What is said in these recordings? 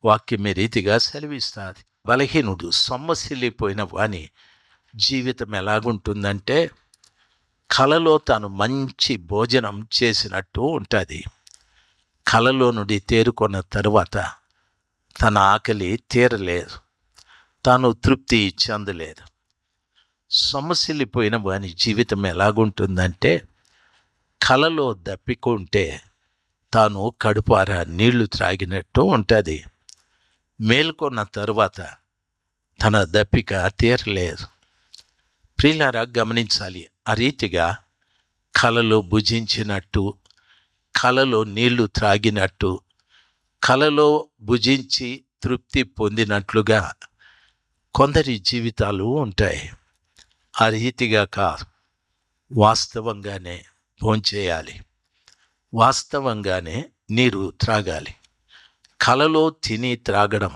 వాక్యం ఈ రీతిగా సెలవిస్తుంది. బలహీనుడు సొమ్మసిల్లిపోయిన వాని జీవితం ఎలాగుంటుందంటే కలలో తాను మంచి భోజనం చేసినట్టు ఉంటుంది. కలలో నుండి తేరుకున్న తరువాత తన ఆకలి తీరలేదు, తాను తృప్తి చెందలేదు. సొమ్మసిల్లిపోయిన వాని జీవితం ఎలాగుంటుందంటే కలలో దప్పికుంటే తాను కడుపారా నీళ్లు త్రాగినట్టు ఉంటుంది. మేల్కొన్న తరువాత తన దప్పిక తీరలేదు. ప్రియులారా, గమనించాలి. ఆ రీతిగా కలలో భుజించినట్టు, కలలో నీళ్లు త్రాగినట్టు, కలలో భుజించి తృప్తి పొందినట్లుగా కొందరి జీవితాలు ఉంటాయి. ఆ రీతిగా కాదు. వాస్తవంగానే భోంచేయాలి, వాస్తవంగానే నీరు త్రాగాలి. కలలో తిని త్రాగడం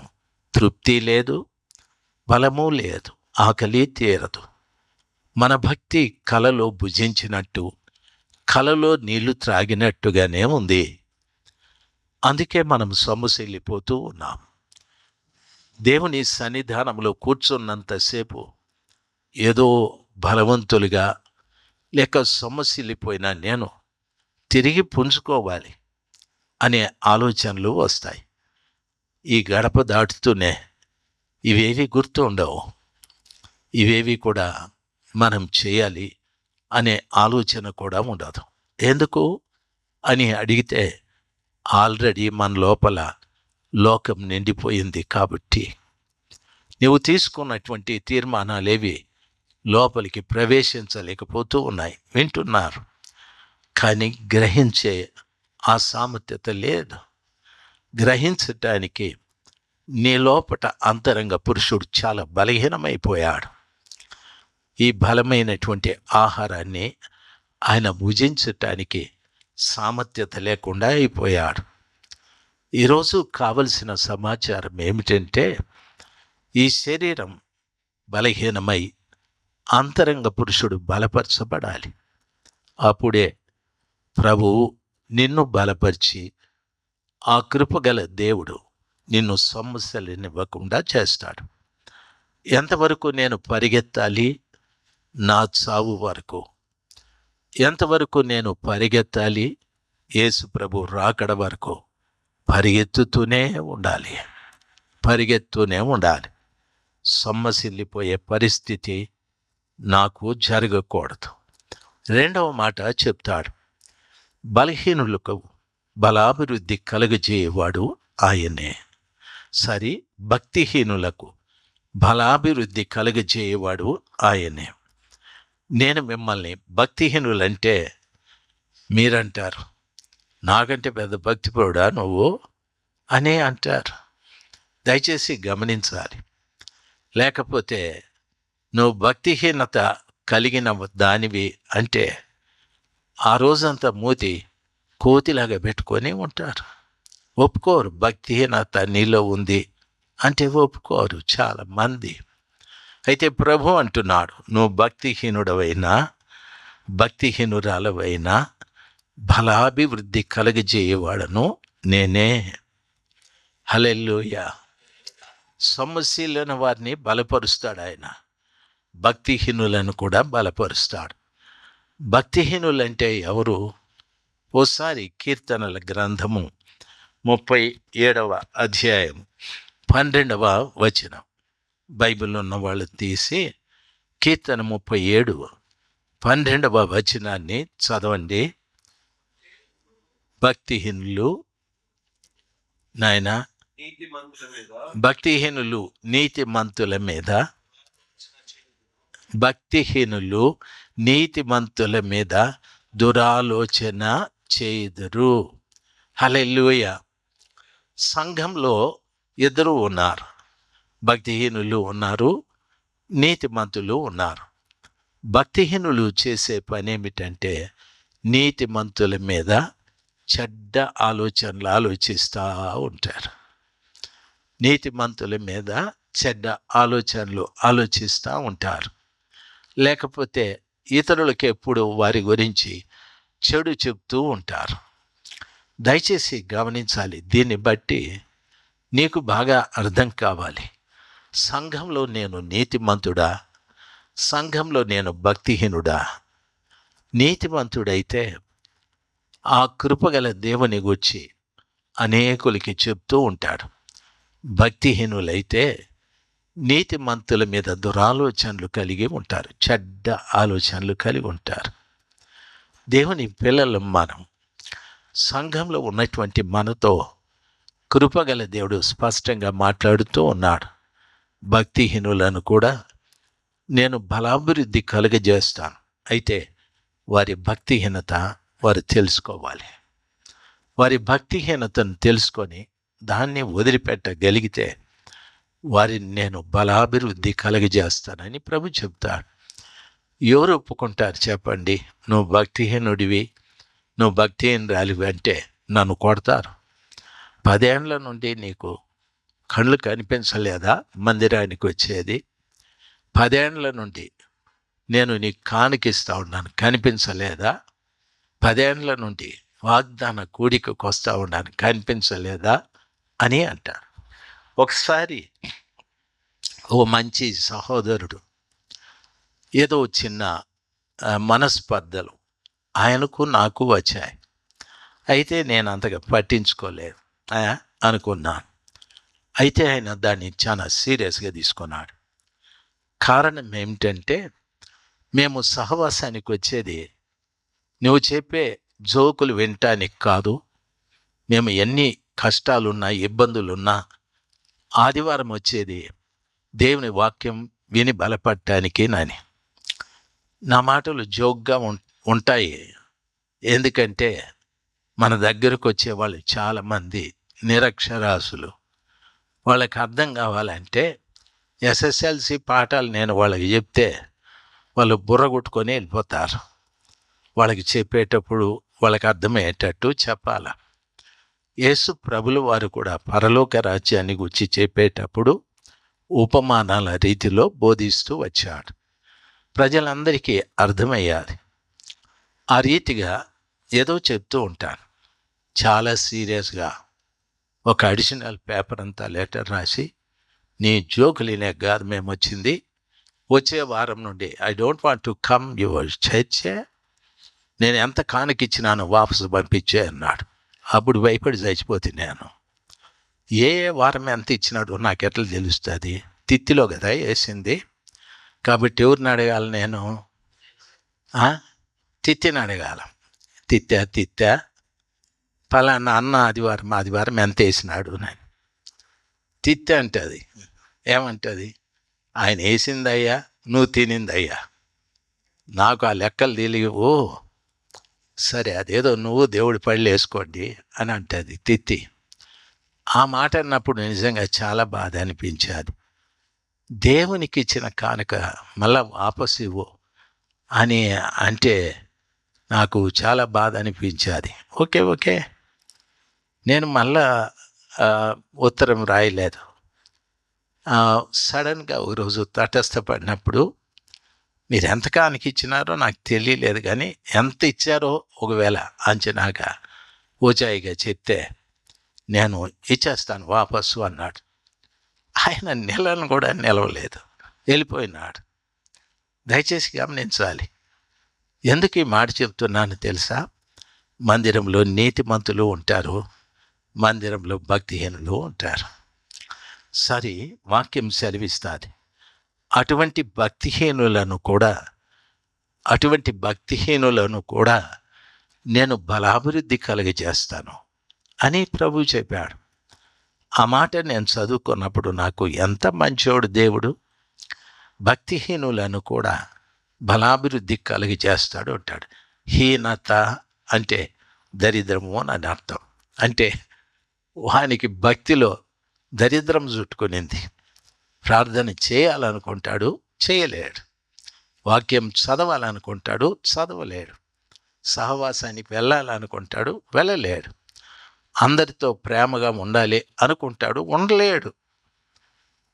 తృప్తి లేదు, బలము లేదు, ఆకలి తీరదు. మన భక్తి కలలో భుజించినట్టు, కలలో నీళ్లు త్రాగినట్టుగానే ఉంది. అందుకే మనం సొమ్మసిల్లిపోతూ ఉన్నాం. దేవుని సన్నిధానంలో కూర్చున్నంతసేపు ఏదో బలవంతులుగా లేక సొమ్మసిల్లిపోయిన నేను తిరిగి పుంజుకోవాలి అనే ఆలోచనలు వస్తాయి. ఈ గడప దాటుతూనే ఇవేవి గుర్తు ఉండవు, ఇవేవి కూడా మనం చేయాలి అనే ఆలోచన కూడా ఉండదు. ఎందుకు అని అడిగితే ఆల్రెడీ మన లోపల లోకం నిండిపోయింది కాబట్టి నువ్వు తీసుకున్నటువంటి తీర్మానాలేవి లోపలికి ప్రవేశించలేకపోతూ ఉన్నాయి. వింటున్నారు కానీ గ్రహించే ఆ సామర్థ్యత లేదు. గ్రహించటానికి నీ లోపట అంతరంగ పురుషుడు చాలా బలహీనమైపోయాడు. ఈ బలమైనటువంటి ఆహారాన్ని ఆయన భుజించటానికి సామర్థ్యత లేకుండా అయిపోయాడు. ఈరోజు కావలసిన సమాచారం ఏమిటంటే ఈ శరీరం బలహీనమై అంతరంగ పురుషుడు బలపరచబడాలి. అప్పుడే ప్రభువు నిన్ను బలపరిచి ఆ కృపగల దేవుడు నిన్ను సమస్యలనివ్వకుండా చేస్తాడు. ఎంతవరకు నేను పరిగెత్తాలి? నా చావు వరకు. ఎంతవరకు నేను పరిగెత్తాలి? యేసు ప్రభు రాకడ వరకు పరిగెత్తుతూనే ఉండాలి, పరిగెత్తూనే ఉండాలి. సొమ్మసిల్లిపోయే పరిస్థితి నాకు జరగకూడదు. రెండవ మాట చెప్తాడు, బలహీనులకు బలాభివృద్ధి కలుగజేయవాడు ఆయనే. సరి, భక్తిహీనులకు బలాభివృద్ధి కలుగజేయవాడు ఆయనే. నేను మిమ్మల్ని భక్తిహీనులంటే మీరంటారు, నాకంటే పెద్ద భక్తిపరుడా నువ్వు అని అంటారు. దయచేసి గమనించాలి. లేకపోతే నువ్వు భక్తిహీనత కలిగిన దానివి అంటే ఆ రోజంతా మూతి కోతిలాగా పెట్టుకొని ఉంటారు. ఒప్పుకోరు. భక్తిహీనత నీలో ఉంది అంటే ఒప్పుకోరు చాలామంది. అయితే ప్రభు అంటున్నాడు, నువ్వు భక్తిహీనుడవైనా భక్తిహీనురాలవైనా బలాభివృద్ధి కలుగజేయవాడను నేనే. హల్లెలూయా. సొమ్మసిల్లిన వారిని బలపరుస్తాడు ఆయన, భక్తిహీనులను కూడా బలపరుస్తాడు. భక్తిహీనులంటే ఎవరు? ఓసారి కీర్తనల గ్రంథము 37వ అధ్యాయం 12వ వచనం బైబిల్లో ఉన్న వాళ్ళు తీసి కీర్తన 37 12వ వచనాన్ని చదవండి. భక్తిహీనులు నాయన, భక్తిహీనులు నీతిమంతుల మీద, భక్తిహీనులు నీతిమంతుల మీద దురాలోచన చేయుదురు. హల్లెలూయా. సంఘంలో ఇద్దరు ఉన్నారు, భక్తిహీనులు ఉన్నారు, నీతిమంతులు ఉన్నారు. భక్తిహీనులు చేసే పని ఏమిటంటే నీతిమంతుల మీద చెడ్డ ఆలోచనలు ఆలోచిస్తూ ఉంటారు. నీతిమంతుల మీద చెడ్డ ఆలోచనలు ఆలోచిస్తూ ఉంటారు. లేకపోతే ఇతరులకు ఎప్పుడు వారి గురించి చెడు చెప్తూ ఉంటారు. దయచేసి గమనించాలి. దీన్ని బట్టి నీకు బాగా అర్థం కావాలి. సంఘంలో నేను నీతిమంతుడా, సంఘంలో నేను భక్తిహీనుడా? నీతిమంతుడైతే ఆ కృపగల దేవుని గూర్చి అనేకులకి చెప్తూ ఉంటాడు. భక్తిహీనులైతే నీతిమంతుల మీద దురాలోచనలు కలిగి ఉంటారు, చెడ్డ ఆలోచనలు కలిగి ఉంటారు. దేవుని పిల్లలు మనం, సంఘంలో ఉన్నటువంటి మనతో కృపగల దేవుడు స్పష్టంగా మాట్లాడుతూ ఉన్నాడు. భక్తిహీనులను కూడా నేను బలాభివృద్ధి కలుగజేస్తాను. అయితే వారి భక్తిహీనత వారు తెలుసుకోవాలి. వారి భక్తిహీనతను తెలుసుకొని దాన్ని వదిలిపెట్టగలిగితే వారిని నేను బలాభివృద్ధి కలుగజేస్తానని ప్రభు చెప్తాడు. ఎవరు ఒప్పుకుంటారు చెప్పండి? నువ్వు భక్తిహీనుడివి, నువ్వు భక్తిహీనురాలివి అంటే నన్ను కొడతారు. 10 ఏండ్ల నుండి నీకు కళ్ళు కనిపించలేదా మందిరానికి వచ్చేది? 10 ఏండ్ల నుండి నేను నీకు కానుకిస్తా ఉన్నాను, కనిపించలేదా? 10 ఏండ్ల నుండి వాగ్దాన కూడికకు వస్తూ ఉన్నాను, కనిపించలేదా అని అంటాడు. ఒకసారి ఓ మంచి సహోదరుడు ఏదో చిన్న మనస్పర్ధలు ఆయనకు నాకు వచ్చాయి. అయితే నేను అంతగా పట్టించుకోలేదు అనుకున్నాను. అయితే ఆయన దాన్ని చాలా సీరియస్గా తీసుకున్నాడు. కారణం ఏమిటంటే, మేము సహవాసానికి వచ్చేది నువ్వు చెప్పే జోకులు వినటానికి కాదు. మేము ఎన్ని కష్టాలున్నా ఇబ్బందులున్నా ఆదివారం వచ్చేది దేవుని వాక్యం విని బలపడటానికి నాని. నా మాటలు జోక్గా ఉంటాయి. ఎందుకంటే మన దగ్గరకు వచ్చే వాళ్ళు చాలామంది నిరక్షరాస్యులు. వాళ్ళకి అర్థం కావాలంటే ఎస్ఎస్ఎల్సి పాఠాలు నేను వాళ్ళకి చెప్తే వాళ్ళు బుర్ర కొట్టుకొని వెళ్ళిపోతారు. వాళ్ళకి చెప్పేటప్పుడు వాళ్ళకి అర్థమయ్యేటట్టు చెప్పాలి. యేసు ప్రభులు వారు కూడా పరలోక రాజ్యాన్ని గురించి చెప్పేటప్పుడు ఉపమానాల రీతిలో బోధిస్తూ వచ్చాడు. ప్రజలందరికీ అర్థమయ్యాలి. ఆ రీతిగా ఏదో చెప్తూ ఉంటాను. చాలా సీరియస్గా ఒక అడిషనల్ పేపర్ అంతా లెటర్ రాసి, నీ జోకులు వినే కాదు మేము వచ్చింది, వచ్చే వారం నుండి I don't want to come your church, నేను ఎంత కానుకిచ్చినాను వాపసు పంపించే అన్నాడు. అప్పుడు భయపడి చచ్చిపోతే నేను ఏ వారం ఎంత ఇచ్చినాడు నాకు ఎట్లా తెలుస్తుంది? తిత్తిలో కదా వేసింది. కాబట్టి ఎవరిని అడగాలి నేను? తిత్తిని అడగాల. తిత్తా ఫలానా అన్న ఆదివారం ఎంత వేసినాడు నేను. తిత్తి అంటుంది. ఏమంటుంది? ఆయన వేసిందయ్యా, నువ్వు తినిందయ్యా. నాకు ఆ లెక్కలు తెలియవు. సరే అదేదో నువ్వు దేవుడి పళ్ళు వేసుకోండి అని అంటుంది తిత్తి. ఆ మాట అన్నప్పుడు నిజంగా చాలా బాధ అనిపించేది. దేవునికి ఇచ్చిన కానుక మళ్ళా వాపసు ఇవ్వు అని అంటే నాకు చాలా బాధ అనిపించేది. ఓకే నేను మళ్ళా ఉత్తరం రాయలేదు. సడన్గా ఒకరోజు తటస్థపడినప్పుడు, మీరు ఎంత కానుక ఇచ్చినారో నాకు తెలియలేదు, కానీ ఎంత ఇచ్చారో ఒకవేళ అంచనాగా ఓచాయిగా చెప్తే నేను ఇచ్చేస్తాను వాపసు అన్నాడు. ఆయన నెలను కూడా నిలవలేదు, వెళ్ళిపోయినాడు. దయచేసి గమనించాలి. ఎందుకు ఈ మాట చెప్తున్నాను తెలుసా? మందిరంలో నీతిమంతులు ఉంటారు, మందిరంలో భక్తిహీనులు ఉంటారు. సరే, వాక్యం సెలవిస్తుంది. అటువంటి భక్తిహీనులను కూడా నేను బలాభివృద్ధి కలుగజేస్తాను అని ప్రభు చెప్పాడు. ఆ మాట నేను చదువుకున్నప్పుడు నాకు ఎంత మంచోడు దేవుడు. భక్తిహీనులను కూడా బలాభివృద్ధి కలుగజేస్తాడు అంటాడు. హీనత అంటే దరిద్రము అని అర్థం. అంటే వానికి భక్తిలో దరిద్రం చుట్టుకునింది. ప్రార్థన చేయాలనుకుంటాడు, చేయలేడు. వాక్యం చదవాలనుకుంటాడు, చదవలేడు. సహవాసానికి వెళ్ళాలనుకుంటాడు, వెళ్ళలేడు. అందరితో ప్రేమగా ఉండాలి అనుకుంటాడు, ఉండలేడు.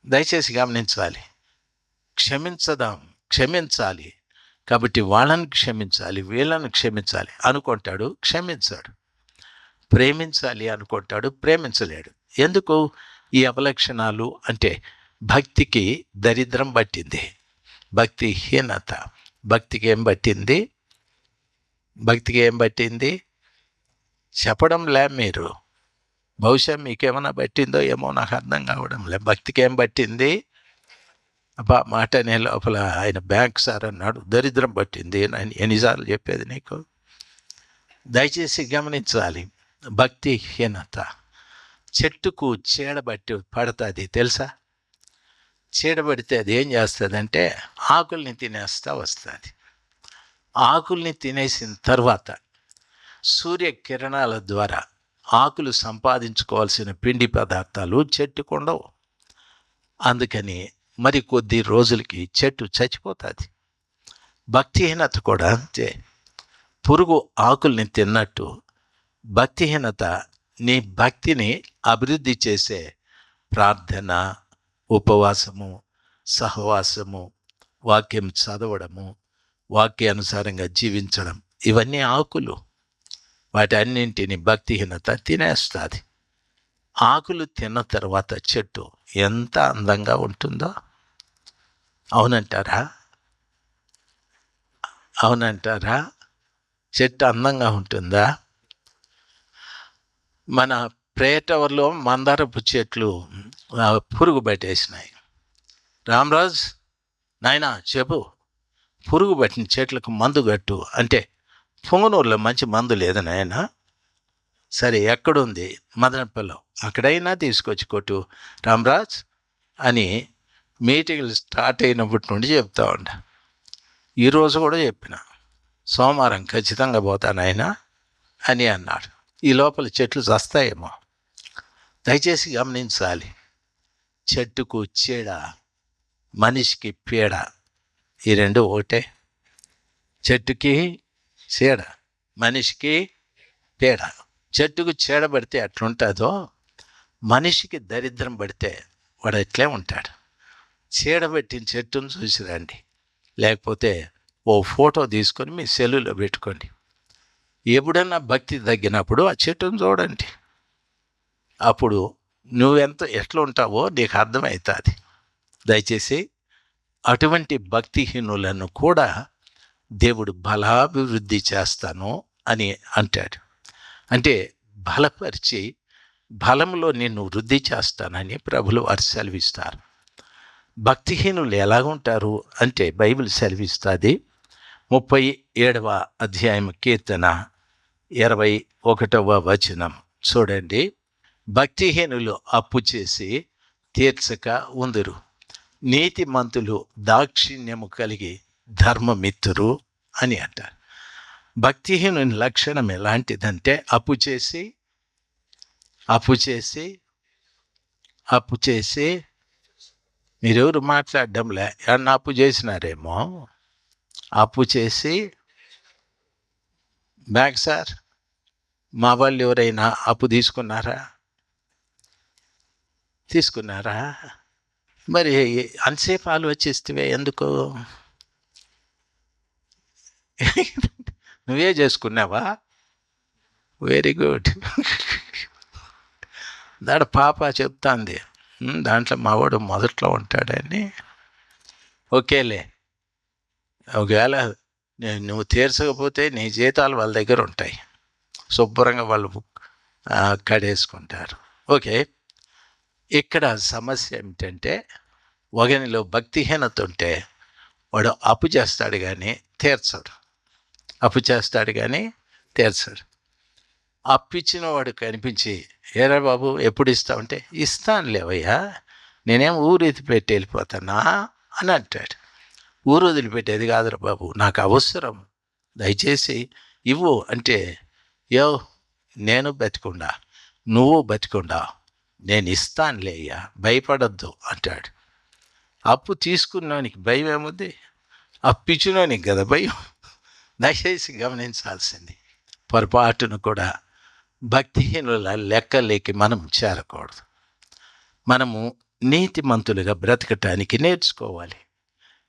దయచేసి గమనించాలి. క్షమించాలి. కాబట్టి వాళ్ళని క్షమించాలి, వీళ్ళని క్షమించాలి అనుకుంటాడు, క్షమించాడు. ప్రేమించాలి అనుకుంటాడు, ప్రేమించలేడు. ఎందుకు? ఈ అవలక్షణాలు అంటే భక్తికి దరిద్రం పట్టింది, భక్తిహీనత. భక్తికి ఏం పట్టింది? భక్తికి ఏం పట్టింది చెప్పడంలే మీరు. బహుశా మీకేమైనా పట్టిందో ఏమో, నాకు అర్థం కావడంలే. భక్తికి ఏం పట్టింది? అబ్బా మాట అనే లోపల ఆయన బ్యాంక్ సార్ అన్నాడు, దరిద్రం పట్టింది. నేను ఎన్నిసార్లు చెప్పేది నీకు? దయచేసి గమనించాలి. భక్తిహీనత చెట్టుకు చీడబట్టి పడుతుంది తెలుసా? చీడబడితే అది ఏం చేస్తుందంటే ఆకుల్ని తినేస్తా వస్తుంది. ఆకుల్ని తినేసిన తర్వాత సూర్యకిరణాల ద్వారా ఆకులు సంపాదించుకోవాల్సిన పిండి పదార్థాలు చెట్టుకు ఉండవు. అందుకని మరి కొద్ది రోజులకి చెట్టు చచ్చిపోతుంది. భక్తిహీనత కూడా అంతే. పురుగు ఆకుల్ని తిన్నట్టు భక్తిహీనత నీ భక్తిని అభివృద్ధి చేసే ప్రార్థన, ఉపవాసము, సహవాసము, వాక్యం చదవడము, వాక్యానుసారంగా జీవించడం, ఇవన్నీ ఆకులు. వాటి అన్నింటినీ భక్తిహీనత తినేస్తుంది. ఆకులు తిన్న తర్వాత చెట్టు ఎంత అందంగా ఉంటుందో. అవునంటారా? అవునంటారా? చెట్టు అందంగా ఉంటుందా? మన ప్రేటవర్లో మందారపు చెట్లు పురుగు పట్టేసినాయి. రామరాజ్ నాయనా చెప్పు, పురుగు పట్టిన చెట్లకు మందు కట్టు అంటే, పొంగనూరులో మంచి మందు లేదు నాయన. సరే ఎక్కడుంది? మదనపల్లిలో. అక్కడైనా తీసుకొచ్చి కొట్టు రామరాజ్ అని మీటింగ్లు స్టార్ట్ అయినప్పటి నుండి చెప్తా ఉండ. ఈరోజు కూడా చెప్పిన, సోమవారం ఖచ్చితంగా పోతానాయన అని అన్నాడు. ఈ లోపల చెట్లు చస్తాయేమో. దయచేసి గమనించాలి. చెట్టుకు చీడ, మనిషికి పీడ, ఈ రెండు ఒకటే. చెట్టుకి చీడ, మనిషికి పీడ. చెట్టుకు చీడ పడితే ఎట్లుంటుందో, మనిషికి దరిద్రం పడితే వాడు ఎట్లే ఉంటాడు. చీడ పెట్టిన చెట్టును చూసిరండి, లేకపోతే ఓ ఫోటో తీసుకొని మీ సెల్లులో పెట్టుకోండి. ఎప్పుడన్నా భక్తి తగ్గినప్పుడు ఆ చెట్టును చూడండి. అప్పుడు ఎట్లా ఉంటావో నీకు అర్థమవుతుంది. దయచేసి అటువంటి భక్తిహీనులను కూడా దేవుడు బలాభివృద్ధి చేస్తాను అని అంటాడు. అంటే బలపరిచి బలంలో నిన్ను వృద్ధి చేస్తానని ప్రభులు వారు సెలవిస్తారు. భక్తిహీనులు ఎలాగుంటారు అంటే బైబిల్ సెలవిస్తుంది. 37వ అధ్యాయం కీర్తన 21వ వచనం చూడండి. భక్తిహీనులు అప్పు చేసి తీర్చక ఉందురు, నీతిమంతులు దాక్షిణ్యము కలిగి ధర్మమిత్తురు అని అంటారు. భక్తిహీనుని లక్షణం ఎలాంటిదంటే అప్పు చేసి మీరెవరు మాట్లాడడంలే, ఏమన్నా అప్పు చేసినారేమో. అప్పు చేసి బ్యాంక్ సార్ మా వాళ్ళు ఎవరైనా అప్పు తీసుకున్నారా? మరి అంతసేపు ఆలోచిస్తే ఎందుకు? నువ్వే చేసుకున్నావా? Very good. పాప చెప్తాంది, దాంట్లో మావాడు మొదట్లో ఉంటాడని. ఓకేలే, ఒకవేళ నువ్వు తీర్చకపోతే నీ జీతాలు వాళ్ళ దగ్గర ఉంటాయి, శుభ్రంగా వాళ్ళు కడేసుకుంటారు. ఓకే, ఇక్కడ సమస్య ఏమిటంటే ఒకనిలో భక్తిహీనత ఉంటే వాడు అప్పు చేస్తాడు కానీ తీర్చడు. అప్పిచ్చిన వాడు కనిపించి, ఏరా బాబు ఎప్పుడు ఇస్తావంటే, ఇస్తాను లేవయ్యా, నేనేం ఊరు వదిలిపెట్టి వెళ్ళిపోతానా అని అంటాడు. ఊరు వదిలిపెట్టేది కాదురా బాబు, నాకు అవసరం, దయచేసి ఇవ్వు అంటే, నేను బతికుండా నువ్వు బతికుండా నేను ఇస్తానులే అయ్యా, భయపడద్దు అంటాడు. అప్పు తీసుకున్నానికి భయం ఏముంది? అప్పిచ్చినోనికి కదా భయం. దయచేసి గమనించాల్సింది. పొరపాటును కూడా భక్తిహీనుల లెక్కలేకి మనం చేరకూడదు. మనము నీతిమంతులుగా బ్రతకటానికి నేర్చుకోవాలి.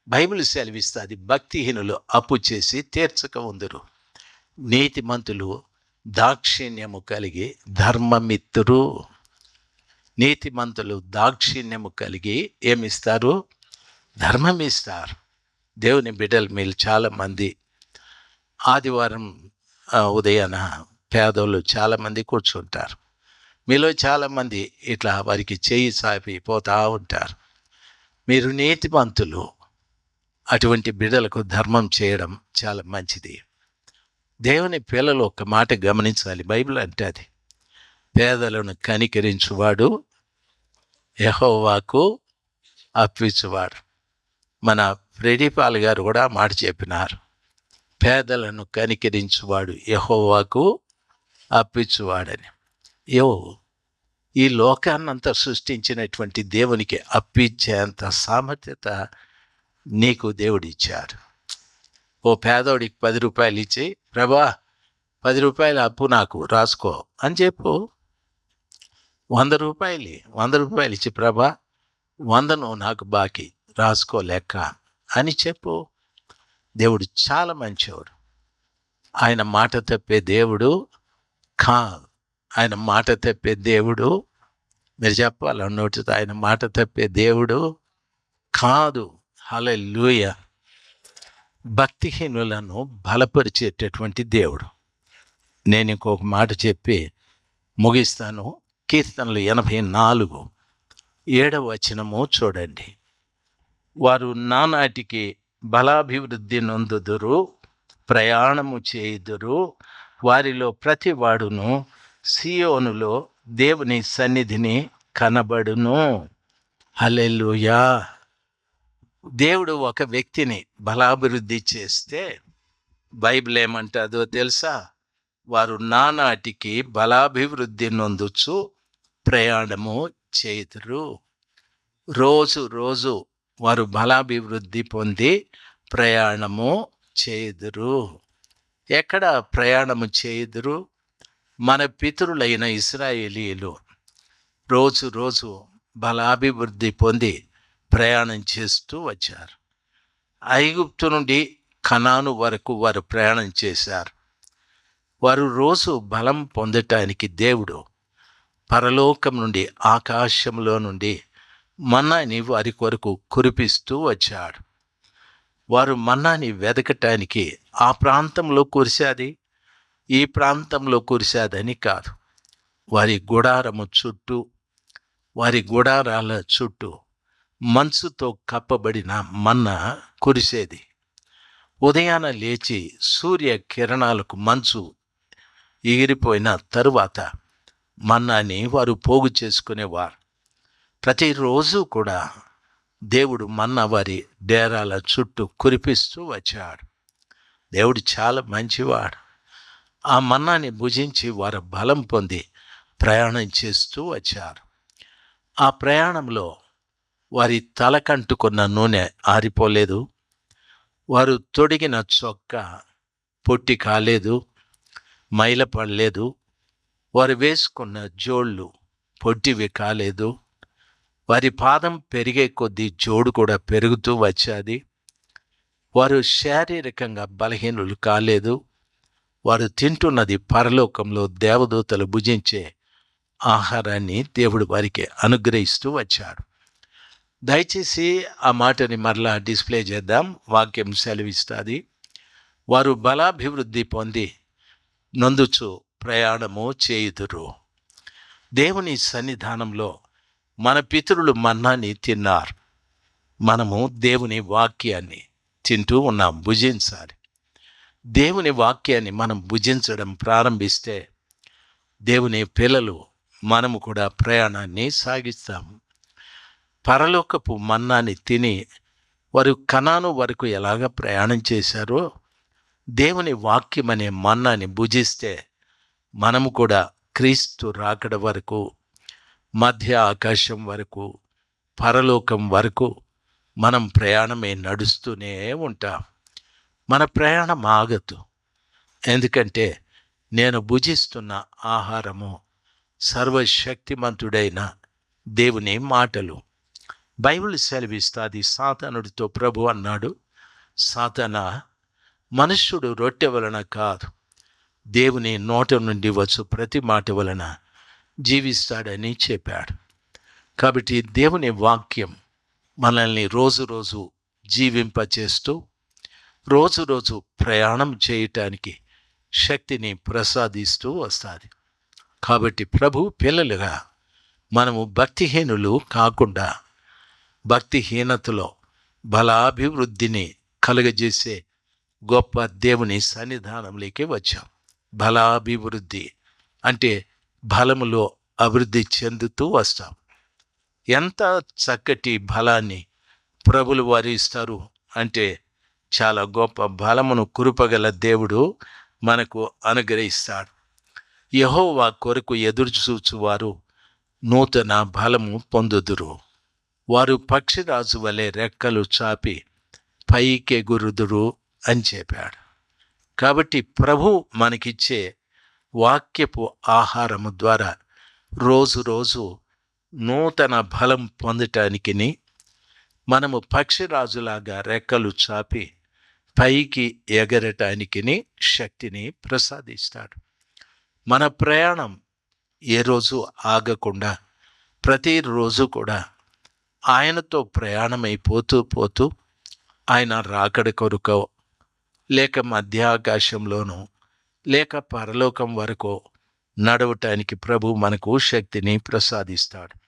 బైబిల్ సెలవిస్తుంది, భక్తిహీనులు అప్పు చేసి తీర్చక ఉందురు, నీతిమంతులు దాక్షిణ్యము కలిగి ధర్మమిత్తురు. నీతిమంతులు దాక్షిణ్యము కలిగి ఏమిస్తారు? ధర్మం ఇస్తారు. దేవుని బిడ్డలు మీరు చాలామంది ఆదివారం ఉదయాన పేదోళ్ళు చాలామంది కూర్చుంటారు. మీలో చాలామంది ఇట్లా వారికి చేయి సాపిపోతూ ఉంటారు. మీరు నీతిమంతులు. అటువంటి బిడ్డలకు ధర్మం చేయడం చాలా మంచిది. దేవుని పిల్లలు ఒక మాట గమనించాలి. బైబిల్ అంటే అది పేదలను కనికరించువాడు యెహోవాకు అప్పించువాడు. మన ఫ్రెడీపాల్ గారు కూడా మాట చెప్పినారు. పేదలను కనికరించువాడు యెహోవాకు అప్పించువాడని. ఈ లోకాన్నంతా సృష్టించినటువంటి దేవునికి అప్పించేంత సామర్థ్యత నీకు దేవుడిచ్చాడు. ఓ పేదోడికి 10 రూపాయలు ఇచ్చి, ప్రభా 10 రూపాయల అప్పు నాకు రాసుకో అని చెప్పు. 100 రూపాయలు ఇచ్చి, ప్రభా 100 నాకు బాకీ రాసుకో లెక్క అని చెప్పు. దేవుడు చాలా మంచివాడు. ఆయన మాట తప్పే దేవుడు కాదు. ఆయన మాట తప్పే దేవుడు, మీరు చెప్పాలి నోటితో, ఆయన మాట తప్పే దేవుడు కాదు. హల్లెలూయా. భక్తిహీనులను బలపరిచేటటువంటి దేవుడు. నేను ఇంకొక మాట చెప్పి ముగిస్తాను. కీర్తనలు 84 7వ వచనము చూడండి. వారు నానాటికి బలాభివృద్ధి నొందుదురు, ప్రయాణము చేయుదురు. వారిలో ప్రతి వాడును సియోనులో దేవుని సన్నిధిని కనబడును. హల్లెలూయా. దేవుడు ఒక వ్యక్తిని బలాభివృద్ధి చేస్తే బైబిల్ ఏమంటుందో తెలుసా? వారు నానాటికి బలాభివృద్ధి నొందుచు ప్రయాణము చేయుదురు. రోజు వారు బలాభివృద్ధి పొంది ప్రయాణము చేయుదురు. ఎక్కడ ప్రయాణము చేయుదురు? మన పితరులైన ఇశ్రాయేలీయులు రోజు బలాభివృద్ధి పొంది ప్రయాణం చేస్తూ వచ్చారు. ఐగుప్తు నుండి కనాను వరకు వారు ప్రయాణం చేశారు. వారు రోజు బలం పొందటానికి దేవుడు పరలోకం నుండి, ఆకాశంలో నుండి మన్నాని వారి కొరకు కురిపిస్తూ వచ్చాడు. వారు మన్నాని వెదకటానికి ఆ ప్రాంతంలో కురిశాది, ఈ ప్రాంతంలో కురిశాదని కాదు. వారి గుడారము చుట్టూ, వారి గుడారాల చుట్టూ మంచుతో కప్పబడిన మన్నా కురిసేది. ఉదయాన లేచి సూర్య కిరణాలకు మంచు ఎగిరిపోయిన తరువాత మన్నాని వారు పోగు చేసుకునేవారు. ప్రతిరోజు కూడా దేవుడు మన్నా వారి డేరాల చుట్టూ కురిపిస్తూ వచ్చాడు. దేవుడు చాలా మంచివాడు. ఆ మన్నాని భుజించి వారు బలం పొంది ప్రయాణం చేస్తూ వచ్చారు. ఆ ప్రయాణంలో వారి తలకంటుకున్న నూనె ఆరిపోలేదు, వారు తొడిగిన చొక్కా పొట్టి కాలేదు, మైలపడలేదు, వారు వేసుకున్న జోళ్ళు పొట్టివి కాలేదు. వారి పాదం పెరిగే కొద్దీ జోడు కూడా పెరుగుతూ వచ్చేది. వారు శారీరకంగా బలహీనులు కాలేదు. వారు తింటున్నది పరలోకంలో దేవదూతలు భుజించే ఆహారాన్ని దేవుడు వారికి అనుగ్రహిస్తూ వచ్చాడు. దయచేసి ఆ మాటని మరలా డిస్ప్లే చేద్దాం. వాక్యం సెలవిస్తుంది. వారు బలాభివృద్ధి పొంది నొందుచు ప్రయాణము చేయుదురు. దేవుని సన్నిధానంలో మన పితరులు మన్నాని తిన్నారు. మనము దేవుని వాక్యాన్ని తింటూ ఉన్నాం. భుజించాలి. దేవుని వాక్యాన్ని మనం భుజించడం ప్రారంభిస్తే దేవుని పిల్లలు మనము కూడా ప్రయాణాన్ని సాగిస్తాము. పరలోకపు మన్నాని తిని వారు కనాను వరకు ఎలాగ ప్రయాణం చేశారో, దేవుని వాక్యం అనే మన్నాని భుజిస్తే మనము కూడా క్రీస్తు రాకడ వరకు, మధ్య ఆకాశం వరకు, పరలోకం వరకు మనం ప్రయాణమే నడుస్తూనే ఉంటాం. మన ప్రయాణం ఆగదు. ఎందుకంటే నేను భుజిస్తున్న ఆహారము సర్వశక్తిమంతుడైన దేవుని మాటలు. బైబిల్ సెలవిస్తుంది. సాతానుడితో ప్రభు అన్నాడు, సాతానా, మనుష్యుడు రొట్టె వలన కాదు, దేవుని నోట నుండి వచ్చు ప్రతి మాట వలన జీవిస్తాడని చెప్పాడు. కాబట్టి దేవుని వాక్యం మనల్ని రోజు రోజు జీవింపచేస్తూ రోజు రోజు ప్రయాణం చేయటానికి శక్తిని ప్రసాదిస్తూ వస్తుంది. కాబట్టి ప్రభు పిల్లలుగా మనము భక్తిహీనులు కాకుండా భక్తిహీనతలో బలాభివృద్ధిని కలుగజేసే గొప్ప దేవుని సన్నిధానంలోకి వచ్చాం. బలాభివృద్ధి అంటే బలములో అభివృద్ధి చెందుతూ వస్తాం. ఎంత చక్కటి బలాన్ని ప్రభులు వారు ఇస్తారు అంటే చాలా గొప్ప బలమును కురుపగల దేవుడు మనకు అనుగ్రహిస్తాడు. యెహోవా కొరకు ఎదురుచూచువారు నూతన బలము పొందుదురు. వారు పక్షిరాజు వలె రెక్కలు చాపి పైకెగురుదురు అని చెప్పాడు. కాబట్టి ప్రభు మనకిచ్చే వాక్యపు ఆహారము ద్వారా రోజు రోజు నూతన బలం పొందటానికి మనము పక్షిరాజులాగా రెక్కలు చాపి పైకి ఎగరటానికి శక్తిని ప్రసాదిస్తాడు. మన ప్రయాణం ఏ రోజు ఆగకుండా ప్రతిరోజు కూడా ఆయనతో ప్రయాణమైపోతూ పోతూ ఆయన రాకడ కొరకో లేక మధ్యాకాశంలోనూ లేక పరలోకం వరకు నడవటానికి ప్రభు మనకు శక్తిని ప్రసాదిస్తాడు.